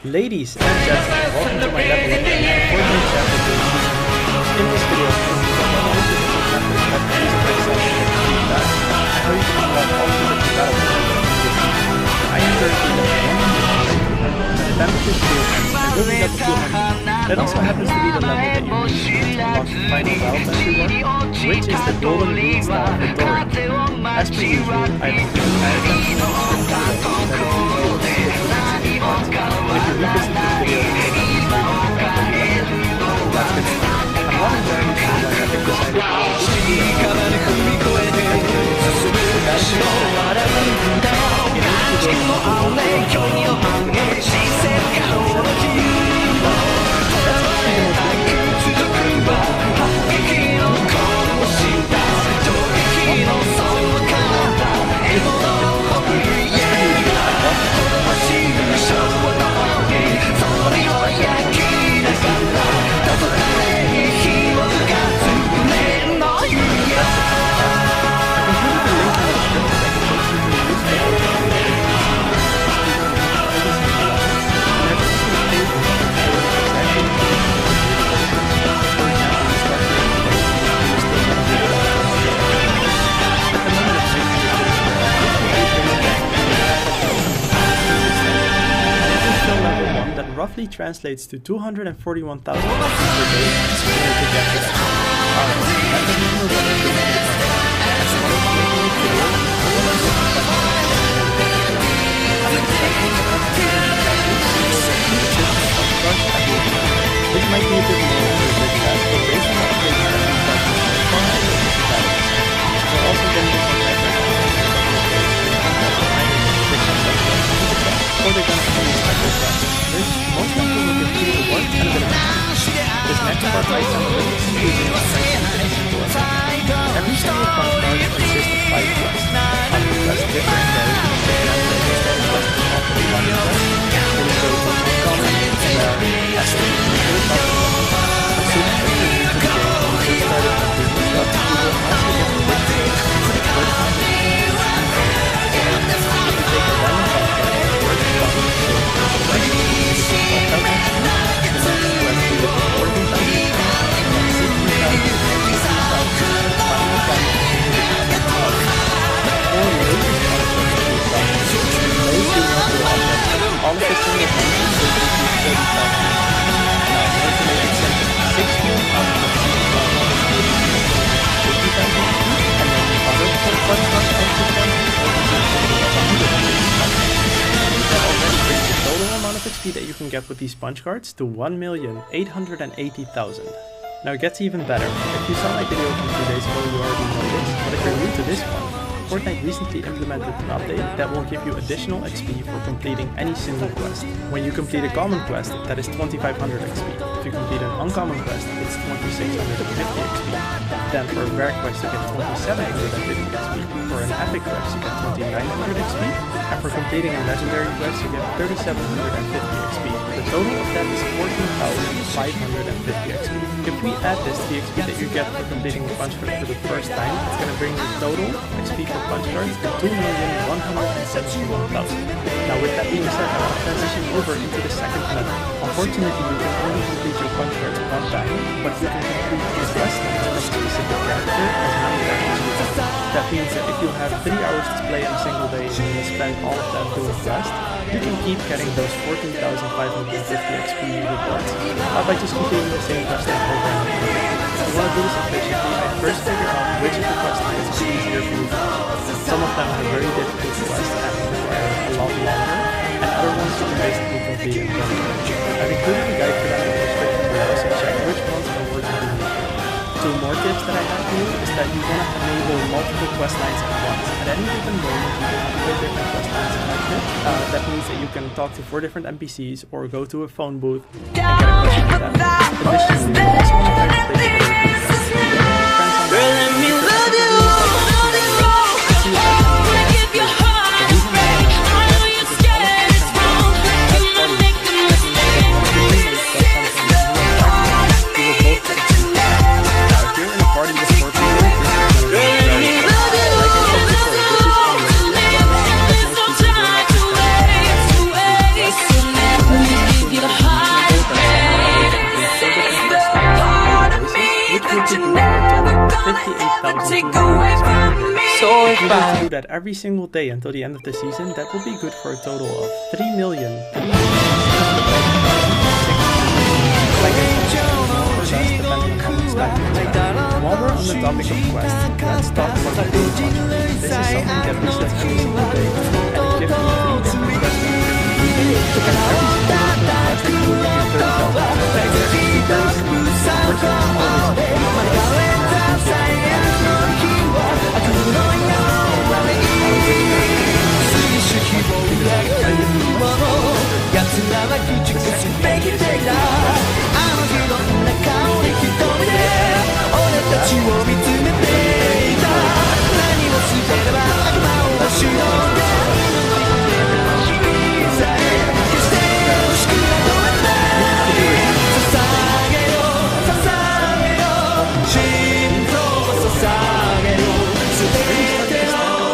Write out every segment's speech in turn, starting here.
Ladies and gentlemen, welcome to my level up and Fortnite chapter 2. In this video, I'm going to talk about all the different methods that I use myself to get really fast, and how you can unlock all the different battle modes in this game. I am currently level 1, and if I'm with this video, I will be level 200. That also happens to be the level that you need to unlock the final battle entry one, which is the golden rune style Victoria. As per usual, I have completed my attention to the that if you will see it. If you revisit this video, let's get started. I'm not entirely sure why I decided to roughly translates to 241,000 per day in order to get to that. This might be a bit more of a big task, but based on the updates that we've got, we're also getting this on right now. Or they're going to use this most likely will give you a work and a bit of action. This next part right on the list is using a every single punch card consists of 5 quests. Punch quests differ in various quest is often one quest. It will go from uncommon, rare, essence, to the top. As soon as you need to begin, you started completing stuff, you will also get the quick quest. If you take a random punch card, it works all of the single functions will give you 30,000. Now, in order to make it simple, 16 out of the 50,000, and then the other punch cards of the functions will give you 100,000. That already brings the total amount of XP that you can get with these punch cards to 1,880,000. Now it gets even better. If you saw my video from 2 days ago, you already know this, but if you're new to this one, Fortnite recently implemented an update that will give you additional XP for completing any single quest. When you complete a common quest, that is 2500 XP. If you complete an uncommon quest, it's 2650 XP. Then for a rare quest you get 2750 XP. For an epic quest you get 2900 XP. And for completing a legendary quest you get 3750 XP. The total of that is 14,550 XP. If we add this to the XP that you get for completing a punch card for the first time, it's going to bring the total XP for punch cards to 2,171,000. Now with that being said, I will transition over into the second method. Unfortunately, you can only complete your punch cards one time, but you can complete these quest lines from a specific character as many times as you want. That means that if you have 3 hours to play in a single day and you spend all of that doing quest, you can keep getting those 14,550 XP rewards by just completing the same quest line over and over. If you want to do this efficiently, I first figure out which of the quest lines is easier for you to complete. Some of them are very difficult quests and require a lot longer, and other ones you can basically complete in 20 minutes. I've included a guide for that in the description below, so check which ones are working for you. 2 more tips that I have for you is that you want to enable multiple quest lines at once. At any given moment, you can activate different quest lines selected. That means that you can talk to 4 different NPCs or go to a phone booth and get a quest from them. Additionally, you also want to try to play if you were to do that every single day until the end of the season, that will be good for a total of 3,000,000. Like I said, more or less depending on how much time you spend. While we're on the topic of quests, let's talk about the daily punch. This is something that we set every single day, and it gives you 3 different quests that you can complete. And every single quest that you will give you 30,000 points. Very simple.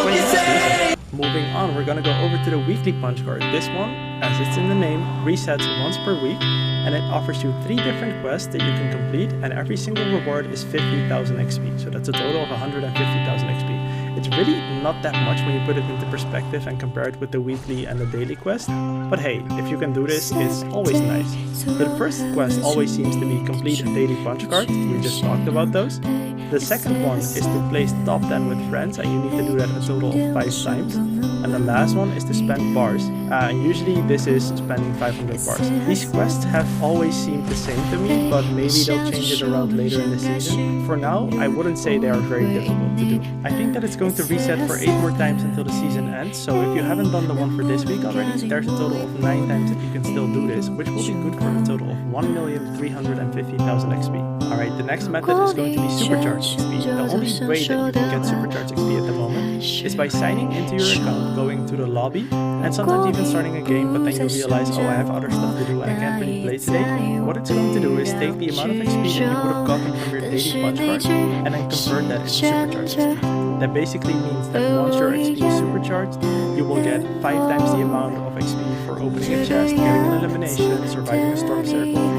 Unfortunately, moving on, we're gonna go over to the weekly punch card. This one, as it's in the name, resets once per week, and it offers you 3 different quests that you can complete, and every single reward is 50,000 XP, so that's a total of 150,000 XP. It's really not that much when you put it into perspective and compare it with the weekly and the daily quest, but hey, if you can do this, it's always nice. The first quest always seems to be complete a daily punch card, we just talked about those. The second one is to place top 10 with friends, and you need to do that a total of 5 times. And the last one is to spend bars, and usually this is spending 500 bars. These quests have always seemed the same to me, but maybe they'll change it around later in the season. For now, I wouldn't say they are very difficult to do. I think that it's going to reset for 8 more times until the season ends, so if you haven't done the one for this week already, there's a total of 9 times that you can still do this, which will be good for a total of 1,350,000 XP. Alright, the next method is going to be supercharged XP. The only way that you can get supercharged XP at the moment is by signing into your account, going to the lobby, and sometimes even starting a game, but then you realize, oh, I have other stuff to do and I can't really play today. What it's going to do is take the amount of XP that you would have gotten from your daily punch card and then convert that into supercharged XP. That basically means that once your XP is supercharged, you will get 5 times the amount of XP for opening a chest, getting an elimination, surviving a storm circle.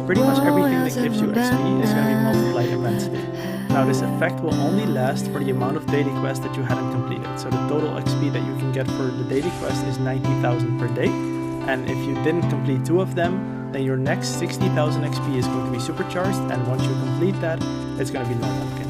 Pretty much everything that gives you XP is going to be multiplied immensely. Now this effect will only last for the amount of daily quests that you hadn't completed. So the total XP that you can get for the daily quest is 90,000 per day. And if you didn't complete 2 of them, then your next 60,000 XP is going to be supercharged, and once you complete that, it's going to be normal again.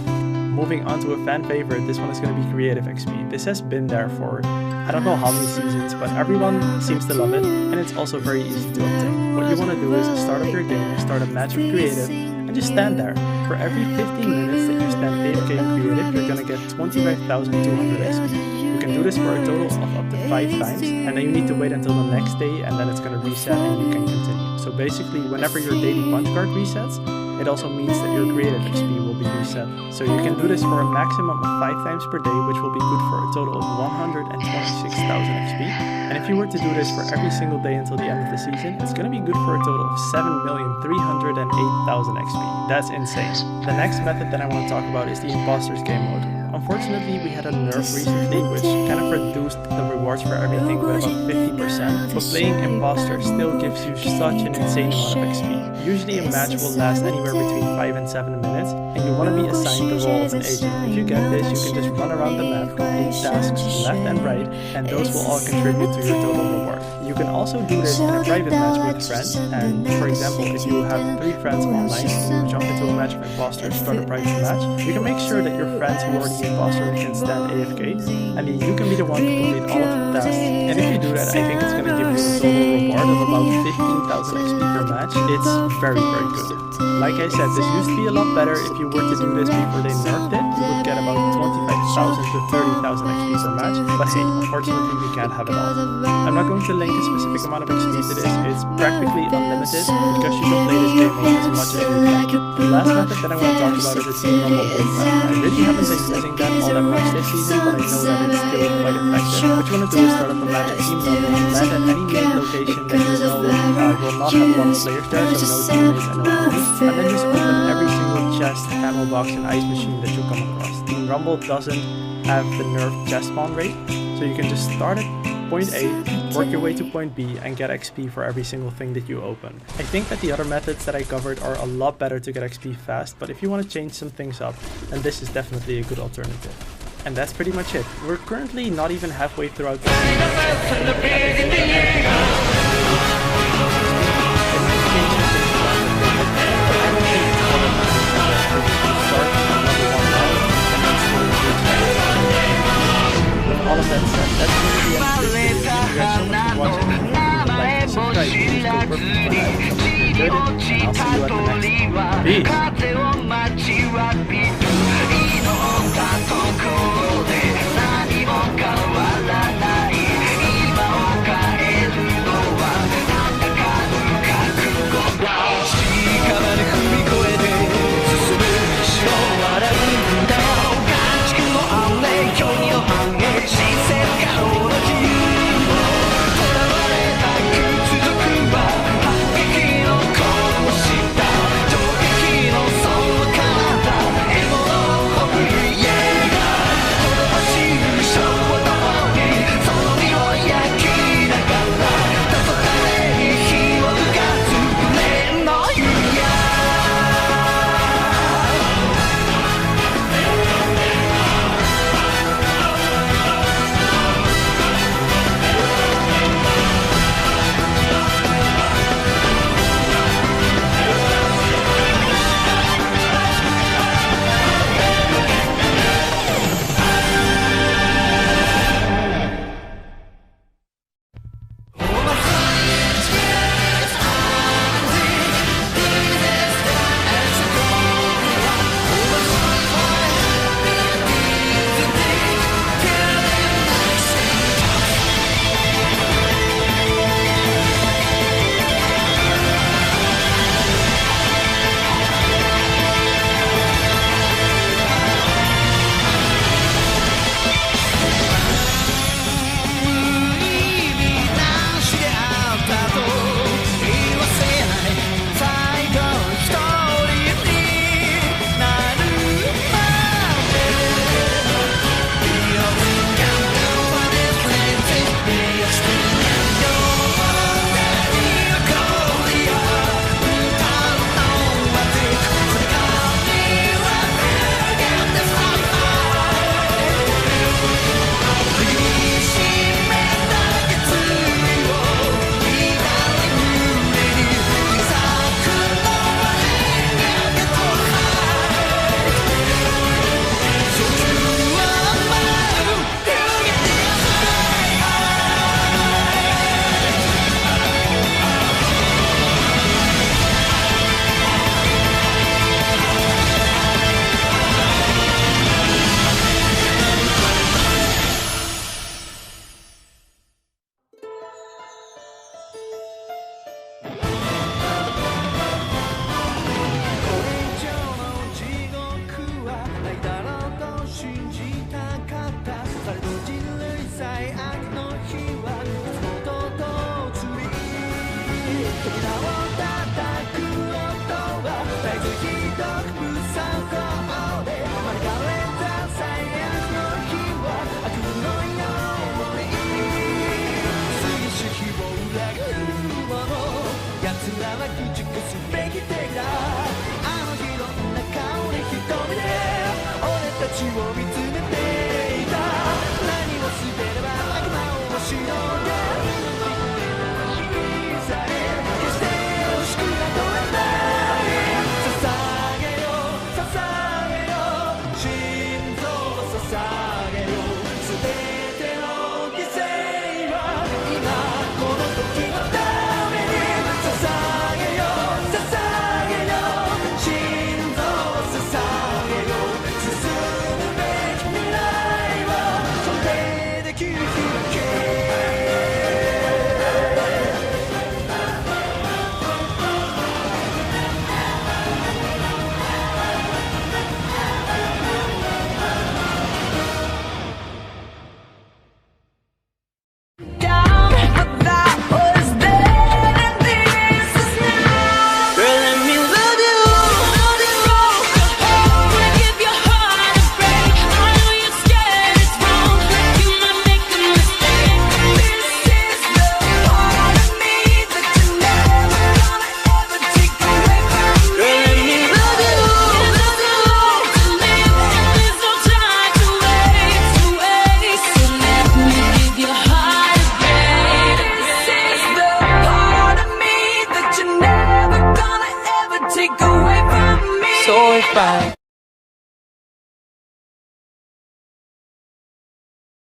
Moving on to a fan favorite, this one is going to be creative XP. This has been there for I don't know how many seasons, but everyone seems to love it, and it's also very easy to obtain. What you want to do is start up your game, start a match with creative, and just stand there. For every 15 minutes that you spend AFK in creative, you're going to get 25,200 XP. You can do this for a total of up to 5 times, and then you need to wait until the next day, and then it's going to reset and you can continue. So basically, whenever your daily punch card resets, it also means that your creative XP will be reset. So you can do this for a maximum of 5 times per day, which will be good for a total of 126,000 XP. And if you were to do this for every single day until the end of the season, it's going to be good for a total of 7,308,000 XP. That's insane. The next method that I want to talk about is the Imposters game mode. Unfortunately, we had a nerf recently which kind of reduced the rewards for everything by about 50%, but playing Imposter still gives you such an insane amount of XP. Usually a match will last anywhere between 5 and 7 minutes, and you want to be assigned the role of an agent. If you get this, you can just run around the map, complete tasks left and right, and those will all contribute to your total reward. You can also do this in a private match with friends, and for example, if you have 3 friends online and you jump into a match of imposters, start a private match, you can make sure that your friends who are the imposter can stand AFK, and then you can be the one to complete all of the tasks. And if you do that, I think it's going to give you a total reward of about 15,000 XP per match. It's very, very good. Like I said, this used to be a lot better. If you were to do this before they nerfed it, you would get about 25,000 to 30,000 XP per match, but hey, unfortunately we can't have it all. I'm not going to link a specific amount of XP to this, it's practically unlimited because you can play this game as much as you can. The last method that I want to talk about is the Team Rumble movement. I really haven't been using that all that much this season, but I know that it's still quite effective. What you want to do is start up a match at Team Rumble, land at any main location that you know will not have a lot of players there, so no teammates and no enemies, and then just open every single chest, ammo box, and ice machine that you come across. Team Rumble doesn't have the nerfed chest spawn rate, so you can just start at point A, work your way to point B, and get XP for every single thing that you open. I think that the other methods that I covered are a lot better to get XP fast, but if you want to change some things up, then this is definitely a good alternative. And that's pretty much it. We're currently not even halfway throughout the season. With all of that said, that's really the end of this video. Thank you guys so much for watching. Like, subscribe, please go perfect for that. I hope you enjoyed it, and I'll see you at the next one. so if I